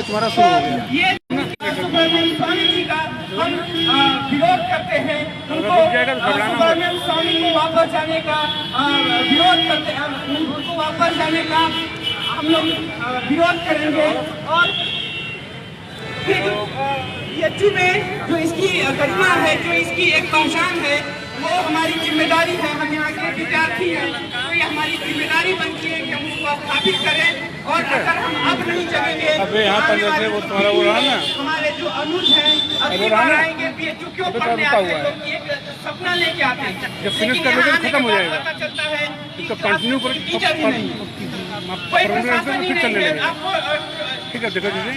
पहले तुम्हारा शुरू हो गया। ये सुब्रमण्यम स्वामी जी का हम विरोध करते हैं, उनको सुब्रमण्यम स्वामी को वापस जाने का विरोध करते हैं, उनको वापस जाने का हम लोग विरोध करेंगे। और बीएचयू में जो इसकी घटना है, जो इसकी एक पहचान है, वो हमारी जिम्मेदारी है। हम यहाँ के विद्यार्थी हैं, तो ये हमारी जिम्मेदारी बनती है कि हम उसको स्थापित करें। और अगर हम अब नहीं चलेंगे, वो तुम्हारा वो रहा ना, हमारे जो अनुज हैं अगली बार आएंगे बीएचयू क्यों पढ़ने आते हैं, तो एक सपना लेके आते हैं, जब फिनिश कर लोगे तो खत्म हो जाएगा। पता चलता है इसको कंटिन्यू कर, टीचर ही नहीं, कोई प्रशासन ही नहीं है। आपको ठीक है, देखो दीजिए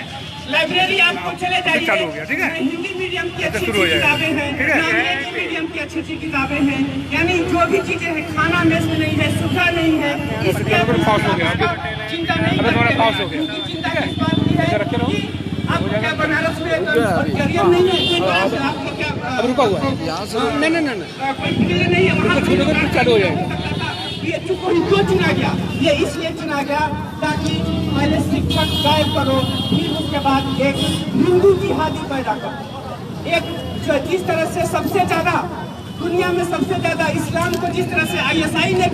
लाइब्रेरी आपको चले जाइए, चालू हो गया। ठीक है, हिंदी मीडियम की अच्छी किताबें हैं, अंग्रेजी मीडियम की अच्छी किताबें हैं, यानी जो भी चीजें हैं, खाना मेस में नहीं है, सुविधा नहीं है, इसके पास हो गया, चिंता नहीं करते। पास हो गया। चिंता किस बात की है कि आपको क्या बनारस में करियर नहीं है, आपको क्या रुका हुआ है नहीं कोई क्लियर नहीं है, वहाँ चालू हो जाएगा। बीएचयू को क्यों चुना गया? ये इसलिए चुना गया ताकि पहले शिक्षक गायब करो, फिर उसके बाद एक हिंदू जिहादी पैदा करो। एक जिस तरह से सबसे ज्यादा दुनिया में सबसे ज्यादा इस्लाम को जिस तरह से ISI ने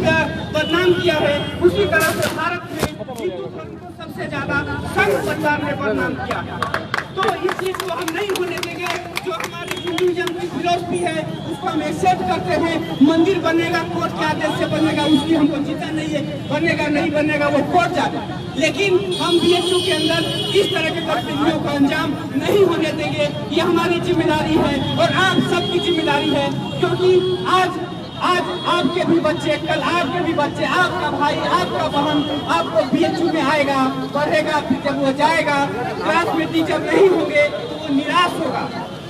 बदनाम किया है, उसी तरह से भारत में हिंदू धर्म को सबसे ज्यादा संघ परिवार ने बदनाम किया है। तो इस चीज को हम नहीं होने देंगे। जो हमारी हिंदुइज्म की फिलॉसफी है उसको हम एक्सेप्ट करते हैं। मंदिर बनेगा कोर्ट के आदेश से बनेगा, उसकी हमको चिंता नहीं है, बनेगा नहीं बनेगा वो कोर्ट जाएगा, लेकिन हम बीएचयू के अंदर इस तरह के गतिविधियों का अंजाम नहीं होने देंगे। ये हमारी जिम्मेदारी है और आप सबकी जिम्मेदारी है, क्योंकि आज आपके भी बच्चे, कल आपके भी बच्चे, आपका भाई, आपका बहन आपको बीएचयू में आएगा, पढ़ेगा, फिर जब वो जाएगा क्लास में टीचर नहीं होंगे तो वो निराश होगा।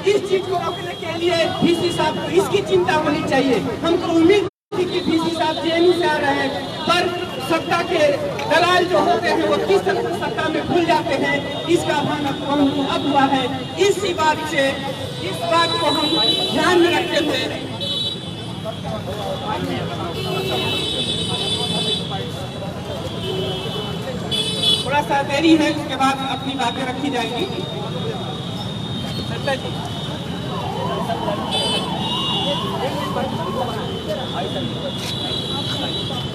इस चीज को रोकने के लिए डीसी साहब को इसकी चिंता होनी चाहिए। हमको उम्मीद थी कि डीसी साहब जेएनयू से आ रहे हैं, पर सत्ता के दलाल जो होते हैं वो किस तरह से सत्ता में भूल जाते हैं, इसका भान अब हुआ है। इस बात को हम ध्यान में रखते हुए थोड़ा सा देरी है, उसके बाद अपनी बातें रखी जाएंगी।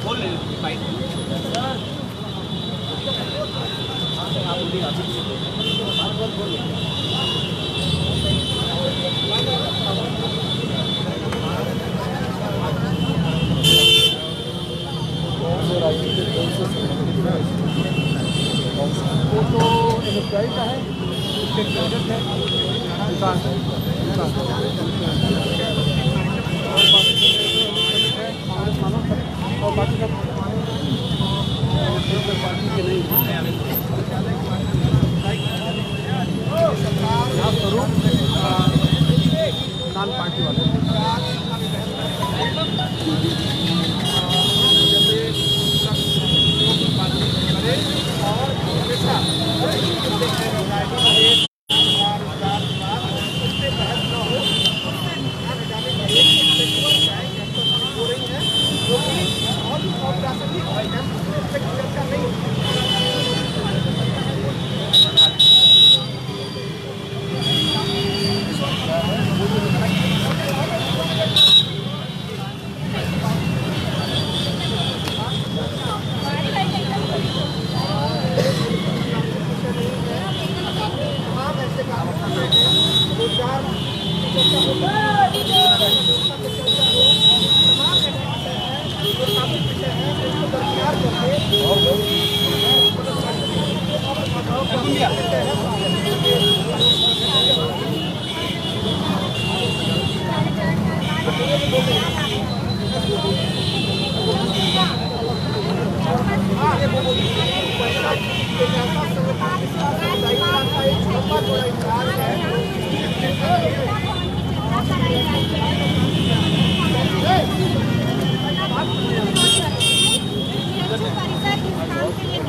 बोल रहे का है, उसके प्रोजेक्ट है, विकास है, और बाकी सब पार्टी के नहीं नॉन पार्टी वाले।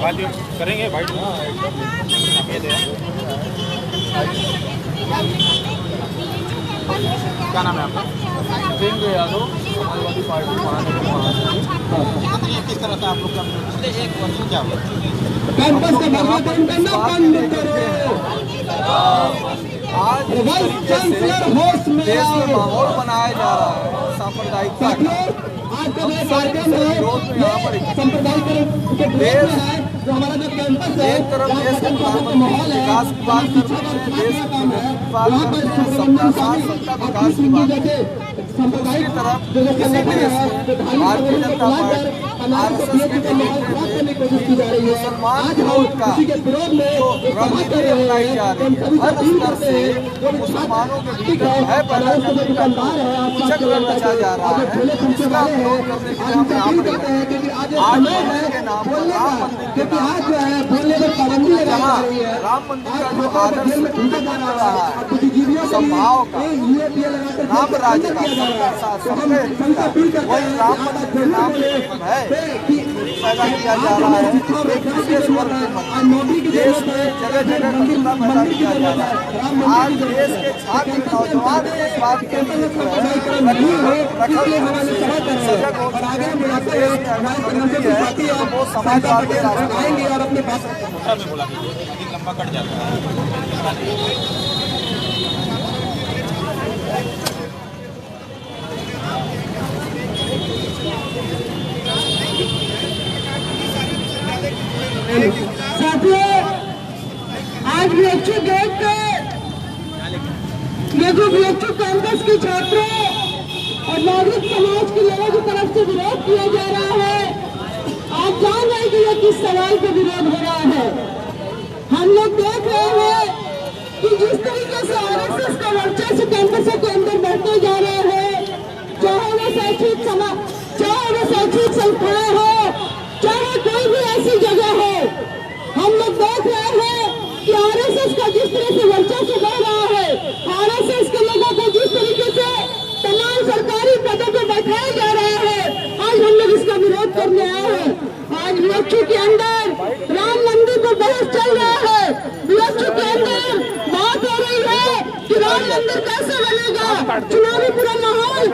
बात करेंगे भाई। क्या नाम है आपका? देंगे यादव, समाजवादी पार्टी महासचिव। किस तरह से आप लोग पिछले एक वर्ष क्या हुआ? कैंपस का बंद करो। आज इस तरीके से देश में माहौल बनाया जा रहा है सांप्रदायिकता का। हम सब इस विरोध में यहाँ पर एक तरफ देश के प्रधानमंत्री विकास की बात करते हैं, देश की प्रगति की बात करते हैं, सबका साथ सबका विकास की बात करते हैं। दूसरी तरफ किसी देश में भारतीय जनता पार्टी आरएसएस के नेतृत्व में मुसलमान विरोध का जो रणनीति अपनाई जा रही है, हर स्तर से मुसलमानों के भीतर भय पैदा करने का कुचक रचा जा रहा है। इसका विरोध करने के लिए हम यहाँ पर आज मंदिर के नाम पर, राम मंदिर के नाम पर, जहाँ राम मंदिर का जो आदर्श बन रहा है संभाव का, राम राज्य का, वही राम मंदिर के नाम है पैदा किया जा रहा है। एक विशेष वर्ग के मन देश में जगह जगह कटुता पैदा किया जा रहा है। आज देश के छात्र नौजवान इस बात के लिए सजग हो चुके हैं कि देश में अगर प्रगति है तो वो समाजवाद के रास्ते आएंगे और अपने भाषा में बोला लंबा कट जाता है। साथियों, आज बीएचयू गेट पे ये जो बीएचयू कैंपस के छात्रों और नागरिक समाज के लोगों की तरफ से विरोध किया जा रहा है। आप जान रहे हैं कि ये किस सवाल पे विरोध हो रहा है। हम लोग देख रहे हैं कि जिस तरीके से आरएसएस का वर्चस्व कैंपसों के अंदर बढ़ते जा रहे हैं, चाहे वो शैक्षिक संस्थाएं हो, चाहे कोई भी ऐसी जगह हो, हम लोग देख रहे हैं कि आरएसएस का जिस तरह से वर्चस्व बढ़ रहा है, आरएसएस के लोगों को जिस तरीके से तमाम सरकारी पदों पर बैठाया जा रहा है, आज हम लोग इसका विरोध करने आए हैं। आज बीएचयू के अंदर राम मंदिर पर बहस चल रहा है। बीएचयू के अंदर बात हो रही है कि राम मंदिर कैसे बनेगा, चुनावी पूरा माहौल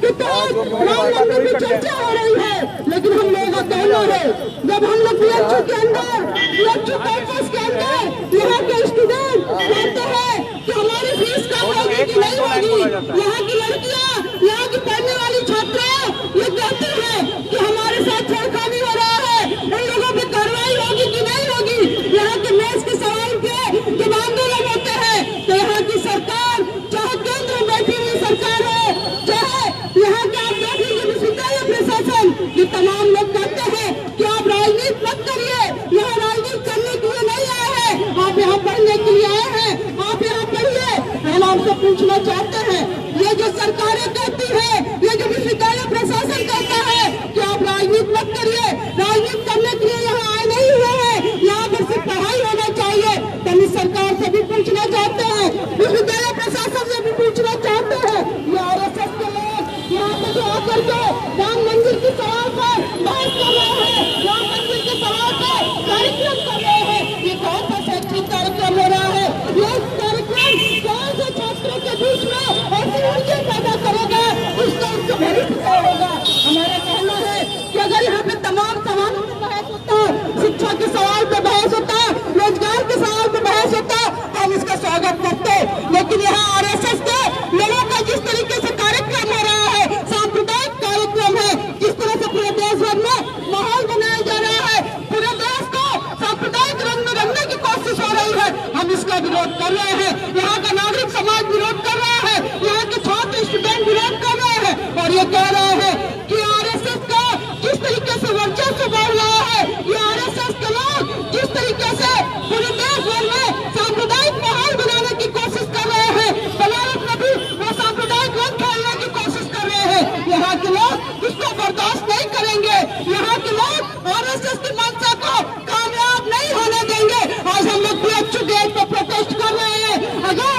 के तहत राम मंदिर की चर्चा हो रही है। लेकिन हम लोगों का कहना है, जब हम लोग बीएचयू के अंदर, बीएचयू कैंपस के अंदर यहाँ के स्टूडेंट कहते हैं कि हमारी फीस कम होगी कि नहीं होगी, यहाँ की लड़कियाँ, यहाँ की पढ़ने वाली छात्राएं ये कहती हैं कि हमारे साथ छेड़खानी हो रहा है, इन लोगों पे कार्रवाई होगी कि नहीं होगी। यहाँ के मेष के सवाल के जब आंदोलन होते हैं तो यहाँ की सरकार, चाहे केंद्र में बैठी हुई सरकार हो, चाहे यहाँ के आप देख लीजिए विश्वविद्यालय प्रशासन, ये तमाम लोग कहते हैं कि आप राजनीति मत करिए, यहाँ राजनीति करने के लिए नहीं आए हैं, आप यहाँ पढ़ने के लिए आए हैं, आप यहाँ पढ़िए। हम आपसे पूछना चाहते हैं, ये जो सरकारें कहती है, ये जो विश्वविद्यालय प्रशासन कहता है कि आप राजनीति मत करिए, राजनीति करने के लिए यहाँ आए नहीं हुए हैं, यहाँ पर सिर्फ पढ़ाई होना चाहिए। तो हम इस सरकार से भी पूछना चाहते हैं, विश्वविद्यालय प्रशासन से भी पूछना चाहते हैं, ये आरएसएस के लोग यहाँ पर जो आकर के राम मंदिर के सवाल पर बहस कर रहे हैं, राम मंदिर के सवाल पर कार्यक्रम कर रहे हैं, ये कौन सा शैक्षिक कार्यक्रम हो रहा है? ये कार्यक्रम कौन से छात्रों के बीच में ऐसी ऊर्जा पैदा करेगा, उसको भविष्य होगा। हमारा कहना है कि अगर यहाँ पे तमाम सवालों पर बहस होता है, शिक्षा के सवाल पे बहस होता है, रोजगार के सवाल पे बहस होता है, हम इसका स्वागत करते हैं। लेकिन यहाँ आरएसएस के लोगों का जिस तरीके से कार्यक्रम हो रहा है, सांप्रदायिक कार्यक्रम है, जिस तरह से पूरे देश भर में माहौल बनाया जा रहा है, पूरे देश को सांप्रदायिक रंग में रंगने की कोशिश हो रही है, हम इसका विरोध कर रहे हैं। यहाँ का नागरिक समाज विरोध कर रहा है, यहाँ के छात्र स्टूडेंट विरोध कर रहे हैं और ये कह रहे हैं कि आरएसएस का जिस तरीके से वर्चस्व बढ़ रहा है, ये आरएसएस के लोग जिस तरीके से पूरे देश भर में सांप्रदायिक माहौल बनाने की कोशिश कर रहे हैं, बनारस में भी वो सांप्रदायिक रंग खेलने की कोशिश कर रहे हैं, यहाँ के लोग इसको बर्दाश्त नहीं करेंगे। यहाँ के लोग आरएसएस की मंशा को कामयाब नहीं होने देंगे। आज हम लोग बीएचयू गेट पर प्रोटेस्ट कर रहे हैं। अगर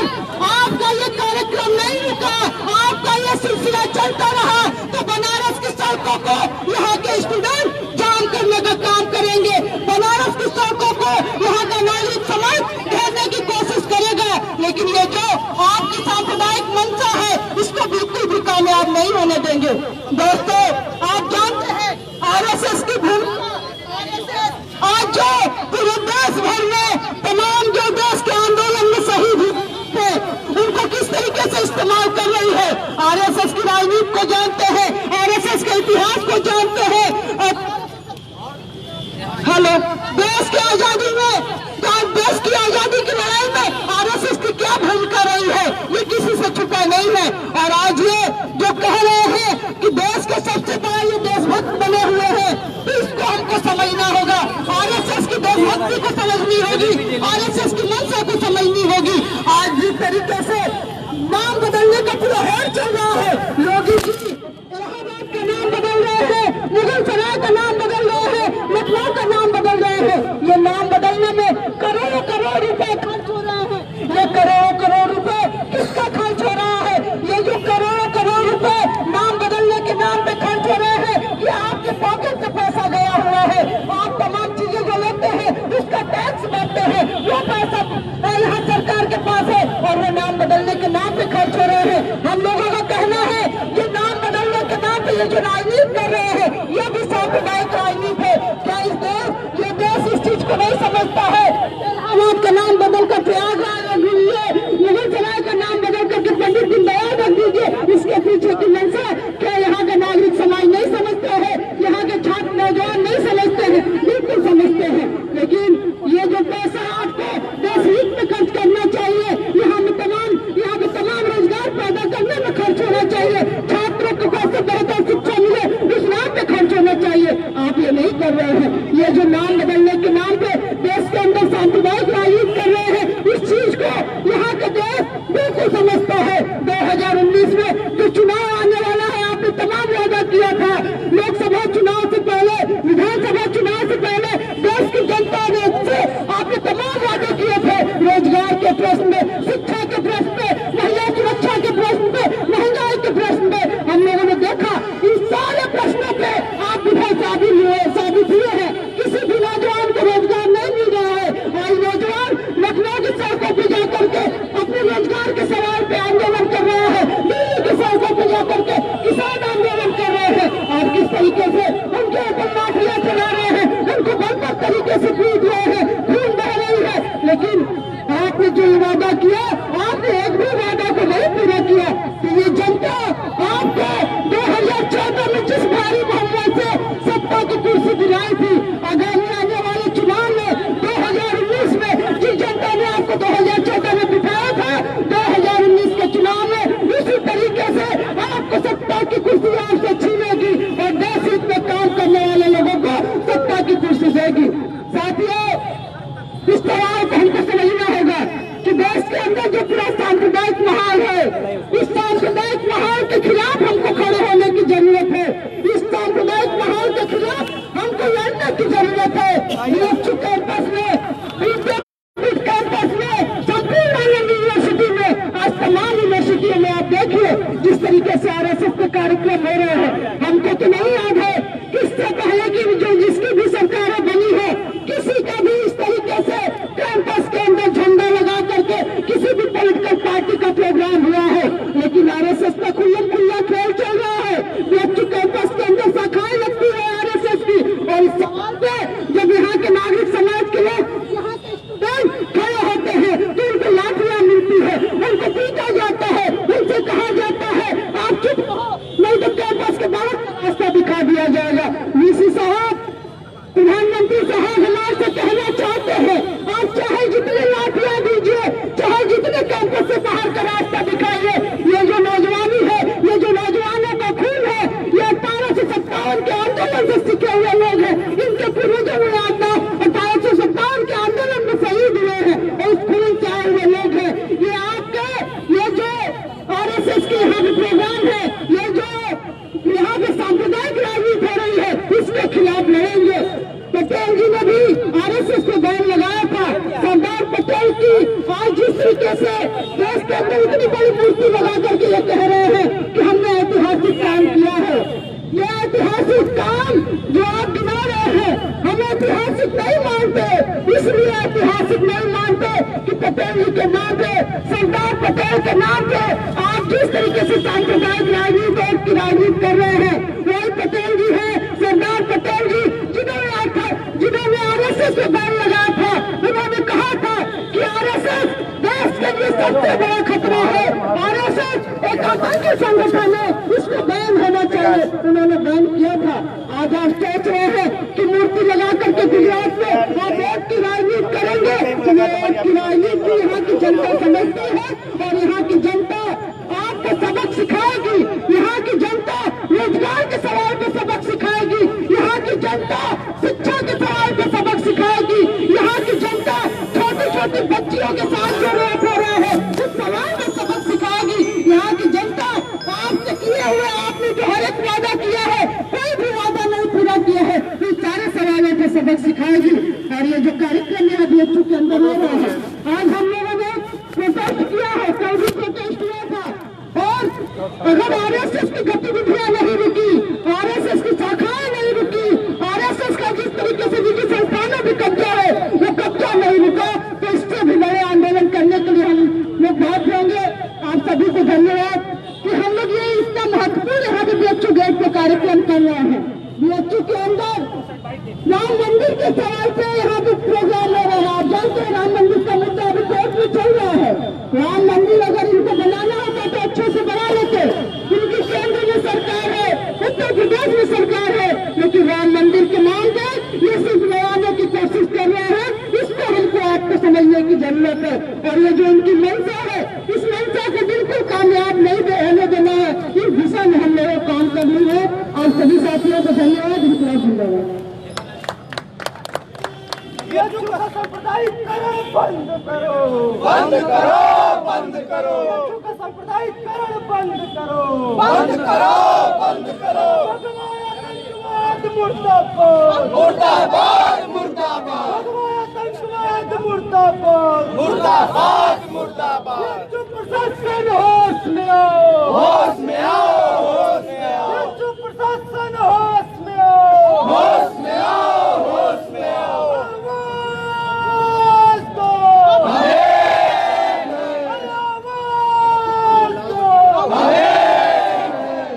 आपका ये कार्यक्रम नहीं रुका, आपका ये सिलसिला चलता रहा, तो बनारस की सड़कों को यहाँ के स्टूडेंट जाम करने का काम करेंगे, बनारस की सड़कों को यहाँ का नागरिक समाज घेरने की कोशिश करेगा। लेकिन ये जो आपकी सांप्रदायिक मंशा है, इसको बिल्कुल भी कामयाब नहीं होने देंगे। दोस्तों, आप जानते हैं आरएसएस की भूमिका, आज जो पूरे देश भर में तमाम जो देश के आंदोलन में शहीद है। और आज ये जो कह रहे हैं कि देश के सबसे बड़ा ये देशभक्त बने हुए हैं, तो इसको हमको समझना होगा। आरएसएस की देशभक्ति को समझनी होगी, आरएसएस की मंशा को समझनी होगी। आज जिस तरीके से नाम बदलने का पूरा होड़ चल रहा है, योगी जी इलाहाबाद का नाम बदल रहे हैं, मुगल सराय का नाम बदल रहे हैं, लखनऊ का नाम बदल रहे हैं। ये नाम बदलने में करोड़ों करोड़ रुपए खर्च हो रहे हैं। ये करोड़ों करोड़ रुपए किसका खर्च हो रहा है? ये जो करोड़ों करोड़ रुपए नाम बदलने के नाम पे खर्च हो रहे हैं, ये आपके पॉकेट से पैसा गया हुआ है। आप तमाम चीजें जो लेते हैं उसका टैक्स भरते हैं, वो पैसा यहाँ सरकार के पास है और वो नाम बदलने के नाम पे खर्च हो रहे हैं। हम लोगों का कहना है ये नाम बदलने के नाम पे ये जो राजनीति कर रहे हैं, ये भी सांप्रदायिक राजनीति है। क्या ये देश इस चीज को नहीं समझता है? इलाहाबाद का नाम बदल कर प्रयागराज रख दीजिए, मुगल सराय का नाम बदल करके पंडित दीनदयाल रख दीजिए। इसके पीछे की मंशा क्या यहाँ का नागरिक समाज नहीं समझते हैं? यहाँ के छात्र नौजवान नहीं समझते हैं? बिल्कुल समझते हैं। लेकिन ये जो पैसा आपको देश हित में खर्च करना चाहिए, यहाँ पे तमाम रोजगार पैदा करने में खर्च होना चाहिए, छात्रों को कैसे बेहतर शिक्षा मिले उस नाम पे खर्च होना चाहिए। आप ये नहीं कर रहे हैं। ये जो नाम बदलने के नाम पे देश के अंदर सांप्रदायिक राजनीति कर रहे हैं, इस चीज को यहाँ के देश बिल्कुल समझता है। 2019 में जो चुनाव आने वाला है, आपने तमाम वादा किया था। लोकसभा चुनाव से पहले, विधानसभा चुनाव से पहले देश की जनता ने इससे आपने तमाम वादे किए थे। रोजगार के प्रश्न में, शिक्षा के प्रश्न में, महिला सुरक्षा के प्रश्न पे, महंगाई के प्रश्न पे हम लोगों ने देखा इन सारे प्रश्नों पे आप विफल साबित हुए हैं। किसी भी नौजवान को रोजगार नहीं मिल रहा है। आज नौजवान लखनऊ की सड़कों पर जाकर के अपने रोजगार के सवाल पे आंदोलन कर रहे हैं, दिल्ली की सड़कों पर जाकर के किसान आंदोलन कर रहे हैं। और किस तरीके से उनके ऊपर लाठियां चला रहे हैं, उनको बर्बर तरीके से पीट रहे हैं, खून बह रही है। लेकिन आपने जो वादा किया, आपने एक भी वादा को नहीं पूरा किया। तो ये जनता आपको 2014 में जिस भारी बहुमत से सत्ता की कुर्सी दिलाई थी, आगामी आने वाले चुनाव में 2019 में जिस जनता ने आपको 2014 में बिठाया था, 2019 के चुनाव में उसी तरीके से आपको सत्ता की कुर्सी आपसे छीनेगी और देश हित में काम करने वाले लोगों को सत्ता की कुर्सी देगी। साथियों, इस सवाल को हमको समझना होगा कि देश के अंदर जो पूरा सांप्रदायिक माहौल है, इस सांप्रदायिक माहौल के खिलाफ हमको खड़े होने की जरूरत है। इस सांप्रदायिक माहौल के खिलाफ हमको लड़ने की जरूरत है। कैंपस में, संपूर्ण यूनिवर्सिटी में, आज तमाम यूनिवर्सिटियों में आप देखिए जिस तरीके से आरएसएस के कार्यक्रम हो रहे हैं। हमको तो नहीं याद है किससे पहले की जो जिसकी भी सरकारें बनी है, किसी का भी इस तरीके से कैंपस के अंदर झंडा लगा करके किसी भी पॉलिटिकल पार्टी का प्रोग्राम हुआ है। लेकिन आरएसएस का खुल्ला खेल चल रहा है। कैंपस के अंदर शाखाएं लगती है आरएसएस की। और इस सवाल पे जब यहाँ के नागरिक समाज के लोग, यहाँ के स्टूडेंट खड़े होते हैं तो उनको लाठियां मिलती है, उनको पीटा जाता है, उनसे कहा जाता है आप चुप रहो, नहीं तो कैंपस के बाहर का रास्ता दिखा दिया जाएगा। वीसी साहब, प्रधानमंत्री साहब हमारे से कहना चाहते हैं, आप चाहे जितने लाठियां दीजिए, चाहे जितने कैंपस से बाहर का रास्ता दिखाइए, ये जो नौजवानी है, ये जो नौजवानों का खून है, ये 1857 के आंदोलन से सीखे हुए लोग हैं। इनके पूर्वजों ने 1857 के आंदोलन में शहीद हुए हैं और उस खून से आए हुए लोग हैं। ये आपके, ये जो आरएसएस के यहाँ पे प्रोग्राम है, ये जो यहाँ पे सांप्रदायिक राजनीति हो रही है, इसके खिलाफ लड़ेंगे। पटेल जी ने भी आरएसएस को बैन लगाया था। सरदार पटेल की आज जिस तरीके से देश के अंदर इतनी बड़ी मूर्ति लगा करके ये कह रहे हैं कि हमने ऐतिहासिक काम किया है, ये ऐतिहासिक काम जो आप गिना रहे हैं हम ऐतिहासिक नहीं मानते। इसलिए ऐतिहासिक नहीं मानते कि पटेल जी के नाम पे, सरदार पटेल के नाम पे आप जिस तरीके से सांप्रदायिक राजनीति की राजनीति कर रहे हैं, वही पटेल जी है, सरदार पटेल जी जिन्होंने आरएसएस को बैन लगाया था। उन्होंने कहा था कि आरएसएस देश के लिए सबसे बड़ा खतरा है, आरएसएस एक आतंकी संगठन है, इसको बैन होना चाहिए। उन्होंने बैन किया था। आज आप सोच रहे हैं कि मूर्ति लगा करके गुजरात में आप वोट की राजनीति करेंगे, तो वोट की राजनीति यहाँ की जनता समझती है और यहाँ की जनता आपको छोटी बच्चियों के साथ जो रेप हो रहा है उस सवाल में सबक सिखाएगी यहाँ की जनता। आपसे किए हुए आपने जो हर एक वादा किया है कोई भी वादा नहीं पूरा किया है, तो सारे सवालों पे सबक सिखाएगी। और ये जो कार्यक्रम है अभी BHU के अंदर हो रहा है, आज हम लोगों ने प्रोटेस्ट किया है, कल भी प्रोटेस्ट हुआ था। और अगर RSS की गतिविधियां नहीं रुकी, RSS की शाखाएं नहीं रुकी, RSS का जिस तरीके से निजी संस्थानों भी कब्जा है वो कब्जा नहीं रुका, तो इससे भी बड़े आंदोलन करने के लिए हम लोग बात होंगे। आप सभी को धन्यवाद कि हम लोग ये इतना महत्वपूर्ण यहाँ पे BHU गेट पे कार्यक्रम कर रहे हैं। BHU के अंदर राम मंदिर के सवाल पे यहाँ पे प्रोग्राम हो रहा है। आप जानते हैं राम मंदिर का मुद्दा अभी कोर्ट में चल रहा है। राम मंदिर अगर इनको बनाना होता तो अच्छे से बना लेते, क्योंकि केंद्र में सरकार है, उत्तर प्रदेश में सरकार है, लेकिन राम मंदिर के नाम पे ये सिर्फ बनाने की कोशिश कर रहे हैं। इसको हमको आपको समझने की जरूरत है। और ये जो इनकी मंशा है, इस मंशा को बिल्कुल कामयाब नहीं होने देना है। इस दिशा में हम लोग काम करनी है। और सभी साथियों को धन्यवाद। जिंदाबाद। ये जो सांप्रदायिकरण बंद करो, बंद करो, बंद करो, सांप्रदायिकरण बंद करो, बंद करो, बंद करो। आतंकवाद मुर्दाबाद, मुर्दाबाद, मुर्दाबाद, आतंकवाद मुर्दाबाद, मुर्दाबाद, मुर्दाबाद। जो प्रशासन होश में आओ, होश में आओ, होश में आओ, जो प्रशासन होश में आओ, होश में आओ, होश में आओ। आवाज दो, आवाज दो।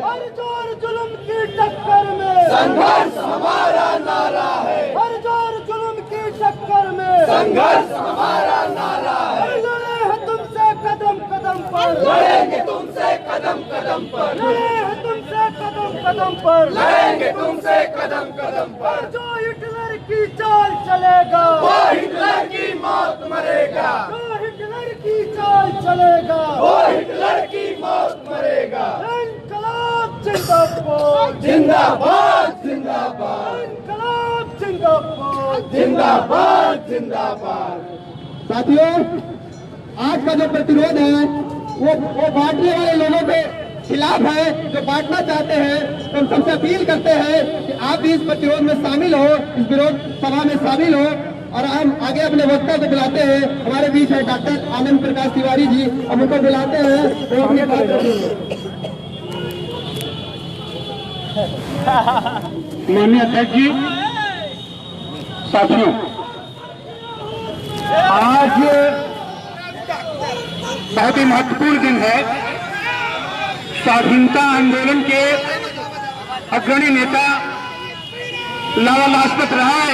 हर जोर जुल्म की टक्कर में संघर्ष हमारा नारा है, हर जोर जुल्म की टक्कर में संघर्ष हमारा नारा है। लड़े हैं तुमसे कदम कदम पर, लड़ेंगे तुमसे कदम कदम पर, लड़े हैं तुमसे कदम कदम पर, लड़ेंगे तुमसे कदम कदम पर। जो हिटलर की चाल चलेगा, वो हिटलर की मौत मरेगा, जो हिटलर की चाल चलेगा, वो हिटलर की मौत मरेगा। इनकलाब जिंदाबाद, जिंदाबाद, जिंदाबाद, इनकलाब जिंदाबाद, जिंदाबाद, जिंदाबाद। साथियों, आज का जो प्रतिरोध है वो बांटने वाले लोगों के खिलाफ है, जो बांटना चाहते हैं। तो हम सबसे अपील करते हैं कि आप भी इस प्रतिरोध में शामिल हो, इस विरोध सभा में शामिल हो। और हम आगे अपने वक्ता को बुलाते हैं। हमारे बीच है डॉक्टर आनंद प्रकाश तिवारी जी, हम उनको बुलाते हैं, वो अपनी बात करेंगे। माननीय अध्यक्ष जी, साथियों, आज बहुत ही महत्वपूर्ण दिन है। स्वाधीनता आंदोलन के अग्रणी नेता लाला लाजपत राय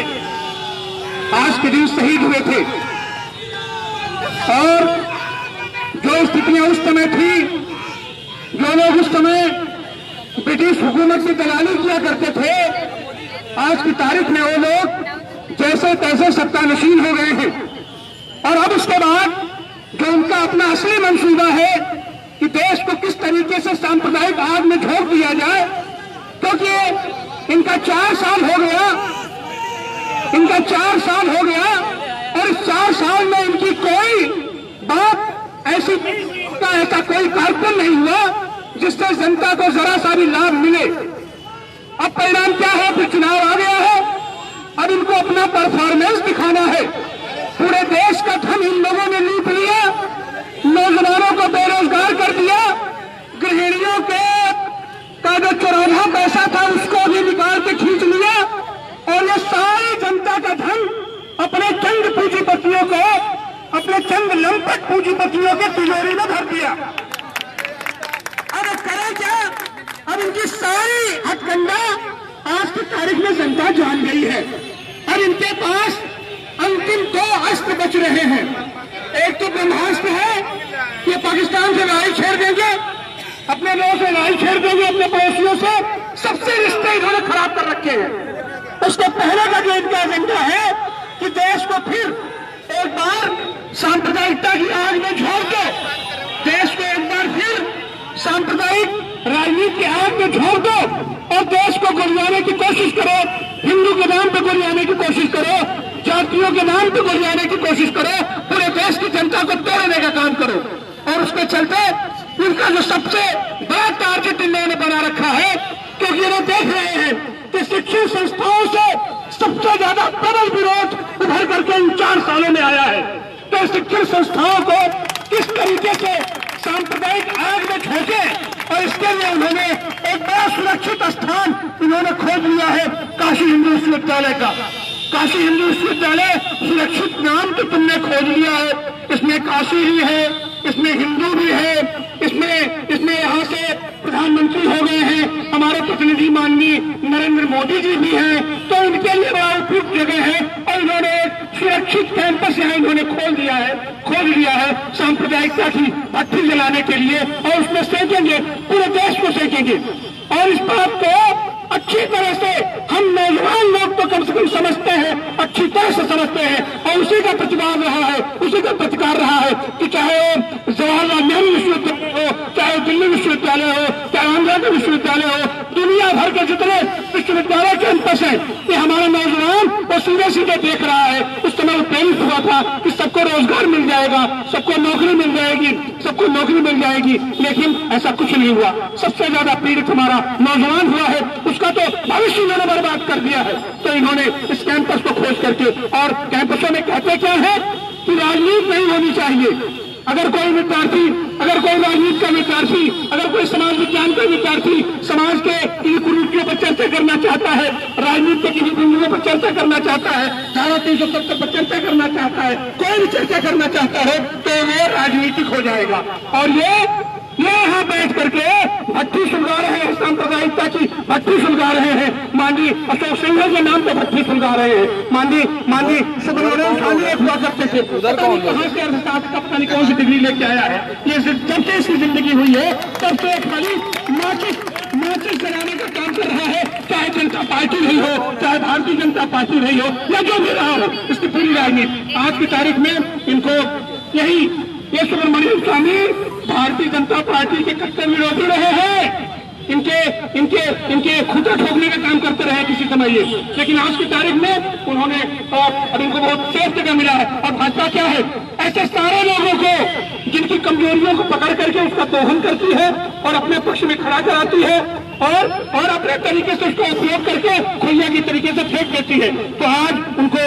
आज के दिन शहीद हुए थे। और जो स्थितियां उस समय थी, जो लोग उस समय ब्रिटिश हुकूमत की दलाली किया करते थे, आज की तारीख में वो लोग जैसे तैसे सत्तानशीन हो गए हैं। और अब उसके बाद जो उनका अपना असली मंसूबा है कि देश को किस तरीके से सांप्रदायिक आग में झोंक दिया जाए, क्योंकि इनका 4 साल हो गया, इनका 4 साल हो गया और इस 4 साल में इनकी कोई बात ऐसी ऐसा कोई कार्यक्रम नहीं हुआ जिससे जनता को जरा सा भी लाभ मिले। अब परिणाम क्या है? फिर चुनाव आ गया है, अब इनको अपना परफॉर्मेंस दिखाना है। पूरे देश का धन इन लोगों ने लूट लिया, नौजवानों को बेरोजगार कर दिया, गृहिणियों का जो 54 पैसा था उसको भी निकाल के खींच लिया और ये सारी जनता का धन अपने चंद पूंजीपतियों को, अपने चंद लंपट पूंजीपतियों के तिजोरी में भर दिया। अब करें क्या? अब इनकी सारी हथकंडा आज की तारीख में जनता जान गई है। अब इनके पास अंतिम 2 अस्त्र बच रहे हैं। एक तो ब्रह्मास्त्र है कि पाकिस्तान से लड़ाई छेड़ देंगे, अपने लोगों से लड़ाई छेड़ देंगे, अपने पड़ोसियों से, सबसे रिश्ते इन्होंने खराब कर रखे हैं। उसके पहले का जो इनका एजेंडा है कि देश को फिर एक बार सांप्रदायिकता की आग में झोंक दो, देश को एक बार फिर सांप्रदायिक राजनीति की आग में झोंक दो और देश को गुरियाने की कोशिश करो, हिंदू के नाम पे गुरियाने की कोशिश करो, जातियों के नाम पे गुरियाने की कोशिश करो, पूरे चलते इनका जो सबसे बड़ा टारगेट इन्होंने बना रखा है, क्योंकि इन्हें देख रहे हैं कि शिक्षण संस्थाओं से सबसे ज्यादा प्रबल विरोध उभर करके इन 4 सालों में आया है। तो शिक्षण संस्थाओं को किस तरीके से सांप्रदायिक आग में झोंके, और इसके लिए उन्होंने एक बड़ा सुरक्षित स्थान इन्होंने खोज लिया है काशी हिंदू विश्वविद्यालय का। काशी हिंदू विश्वविद्यालय सुरक्षित नाम तो तुमने खोज लिया है, इसमें काशी ही है, इसमें हिंदू भी है, इसमें यहाँ से प्रधानमंत्री हो गए हैं, हमारे प्रतिनिधि माननीय नरेंद्र मोदी जी भी हैं, तो इनके लिए बड़ा उपयुक्त जगह है। और इन्होंने सुरक्षित कैंपस यहाँ इन्होंने खोल लिया है सांप्रदायिकता की भट्टी जलाने के लिए, और उसमें सेकेंगे, पूरे देश को सेकेंगे। और इस बात को अच्छी तरह से हम नौजवान लोग तो कम से कम समझते हैं, अच्छी तरह से समझते हैं, और उसी का प्रतिवाद रहा है, उसी का प्रतिकार रहा है कि चाहे वो जवाहरलाल नेहरू विश्वविद्यालय हो, चाहे दिल्ली विश्वविद्यालय हो, चाहे आंध्रा का विश्वविद्यालय हो, दुनिया भर के जितने विश्वविद्यालय कैंपस है, ये हमारा नौजवान वो सीधे सीधे देख रहा है। उस समय वो प्रेरित हुआ था कि सबको रोजगार मिल जाएगा, सबको नौकरी मिल जाएगी, सबको नौकरी मिल जाएगी, लेकिन ऐसा कुछ नहीं हुआ। सबसे ज्यादा पीड़ित हमारा नौजवान हुआ है, उसका तो भविष्य इन्होंने बर्बाद कर दिया है। तो इन्होंने इस कैंपस को खोज करके, और कैंपसों में कहते क्या है कि राजनीति नहीं होनी चाहिए। अगर कोई विद्यार्थी, अगर कोई राजनीति का विद्यार्थी, अगर कोई समाज विज्ञान का विद्यार्थी समाज के किसी कुरीतियों पर चर्चा करना चाहता है, राजनीति के किसी बिंदुओं पर चर्चा करना चाहता है, धारा 370 पर चर्चा करना चाहता है, कोई भी चर्चा करना चाहता है, तो वो राजनीतिक हो जाएगा। और ये यहाँ बैठ करके भट्टी सुलगा रहे हैं, सांप्रदायिकता की भट्टी सुलगा रहे हैं। माननीय अशोक सिंह के नाम पे भट्टी सुलगा रहे हैं। माननीय सुब्रमण्यम स्वामी एक हुआ करते थे, कहाँ से अर्थशास्त्र का पता नहीं कौन सी डिग्री लेके आया है। ये जब से इसकी जिंदगी हुई है तब से खाली माचिस जलाने का काम कर रहा है, चाहे जनता पार्टी रही हो, चाहे भारतीय जनता पार्टी रही हो, या जो भी रहा हो, इसकी पूरी राजनीति। आज की तारीख में इनको ये सुब्रमण्यम स्वामी भारतीय जनता पार्टी के कट्टर विरोधी रहे हैं। इनके खूंटा ठोकने का काम करते रहे किसी समय ये, लेकिन आज की तारीख में उन्होंने अब इनको बहुत सेफ जगह मिला है। और भाजपा क्या है, ऐसे सारे लोगों को जिनकी कमजोरियों को पकड़ करके उसका दोहन करती है और अपने पक्ष में खड़ा कराती है, और अपने तरीके से उसको उपयोग करके खुलिया की तरीके से फेंक देती है। तो आज उनको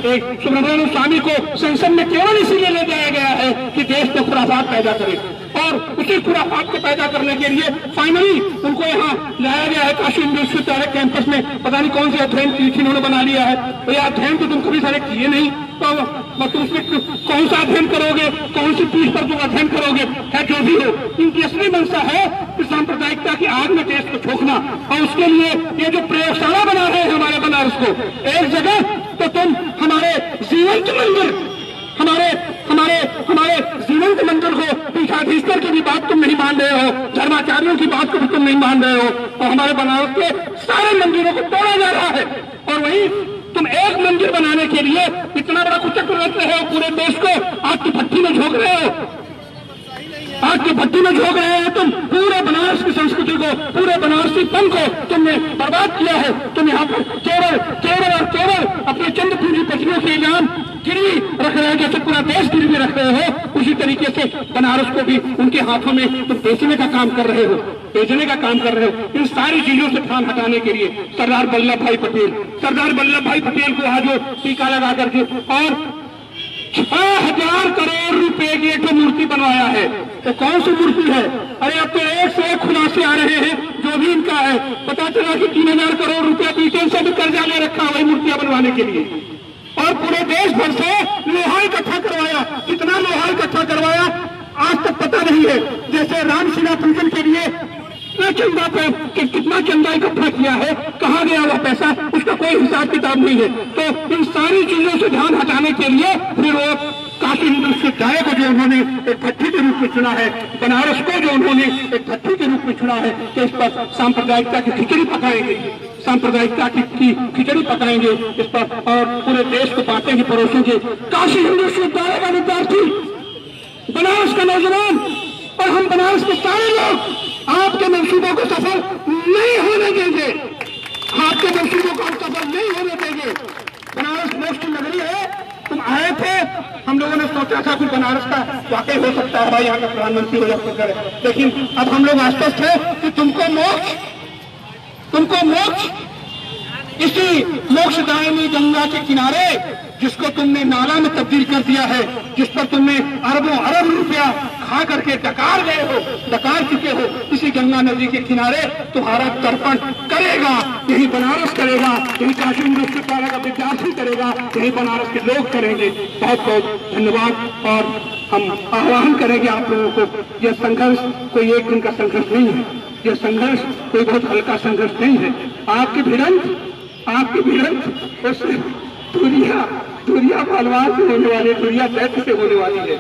एक सुब्रमण्यम स्वामी को संसद में केवल इसीलिए ले जाया गया है कि देश में खुराफात पैदा करे, और उसी खुराफात को पैदा करने के लिए फाइनली उनको यहाँ लाया गया है काशी हिंदू विश्वविद्यालय कैंपस में। पता नहीं कौन से अध्ययन की इन्होंने बना लिया है, तो यह अध्ययन तो तुम कभी सारे किए नहीं, तो तुम उसमें कौन सा अध्ययन करोगे, कौन सी पीठ पर तुम अध्ययन करोगे, है जो भी हो। इनकी असली मंशा है कि सांप्रदायिकता की आग में देश को झोंकना, और उसके लिए ये जो प्रयोगशाला बना रहे हैं हमारे बनारस को, एक जगह तो तुम हमारे जीवंत मंदिर, हमारे जीवंत मंदिर को पीठाधीश्वर की भी बात तुम नहीं मान रहे हो, धर्माचार्यों की बात को भी तुम नहीं मान रहे हो, और हमारे बनारस के सारे मंदिरों को तोड़ा जा रहा है। और वही तुम एक मंदिर बनाने के लिए इतना बड़ा कुचक्र रच रहे हो, पूरे देश को आग की भट्टी में झोंक रहे हो, आग की भट्टी में झोंक रहे हो तुम। पूरे बनारस की संस्कृति को, पूरे बनारसी पन को तुमने बर्बाद किया है। तुम यहाँ पर केवल अपने चंद पूंजी पत्नियों के इनाम गिरवी रख रहे हो, जैसे पूरा देश गिरवी रख रहे हो, उसी तरीके से बनारस को भी उनके हाथों में तुम बेचने का काम कर रहे हो। इन सारी चीजों से ध्यान हटाने के लिए सरदार वल्लभ भाई पटेल को आज टीका लगा करके और 6000 करोड़ रुपए की एक मूर्ति बनवाया है। तो कौन सी मूर्ति है? अरे अब तो एक से एक खुलासे आ रहे हैं जो भी इनका है। पता चला कि 3000 करोड़ रुपया ब्रिटेन से भी कर्जा ले रखा वही मूर्तियां बनवाने के लिए, और पूरे देश भर से लोहा इकट्ठा करवाया। कितना लोहा इकट्ठा करवाया आज तक पता नहीं है। जैसे रामशिला पूजन के लिए चंदा पे कितना चंदा इकट्ठा किया है, कहाँ गया वह पैसा, उसका कोई हिसाब किताब नहीं है। तो इन सारी चीजों से ध्यान हटाने के लिए फिर वो काशी हिंदू विश्वविद्यालय को जो उन्होंने एक भट्टी के रूप में चुना है, बनारस को जो उन्होंने एक भट्टी के रूप में चुना है, कि इस पर सांप्रदायिकता की खिचड़ी पकाएंगे इस पर, और पूरे देश को बांटेंगे, परोसेंगे। काशी हिंदू विश्वविद्यालय का विद्यार्थी, बनारस का नौजवान, और हम बनारस के सारे लोग आपके मंसूबों को सफल नहीं होने देंगे, आपके मंसूबों को सफल नहीं होने देंगे। बनारस मोक्ष की नगरी है, तुम आए थे, हम लोगों ने सोचा था कि बनारस का वाकई हो सकता है भाई यहाँ का प्रधानमंत्री हो जाकर करे, लेकिन अब हम लोग आश्वस्त है कि तुमको मोक्ष इसी मोक्षदायिनी गंगा के किनारे, जिसको तुमने नाला में तब्दील कर दिया है, जिस पर तुमने अरबों अरब रुपया खा करके डकार चुके हो, इसी गंगा नदी के किनारे तुम्हारा तर्पण करेगा, यही बनारस करेगा, यही काशी यूनिवर्सिटी का विद्यार्थी करेगा, यही बनारस के लोग करेंगे। बहुत बहुत धन्यवाद। और हम आह्वान करेंगे आप लोगों को, यह संघर्ष कोई एक दिन का संघर्ष नहीं है, यह संघर्ष कोई बहुत हल्का संघर्ष नहीं है। आपकी भिड़ंत उस तुरिया पहलवान से होने वाली, तुरिया दैत्य से होने वाली है।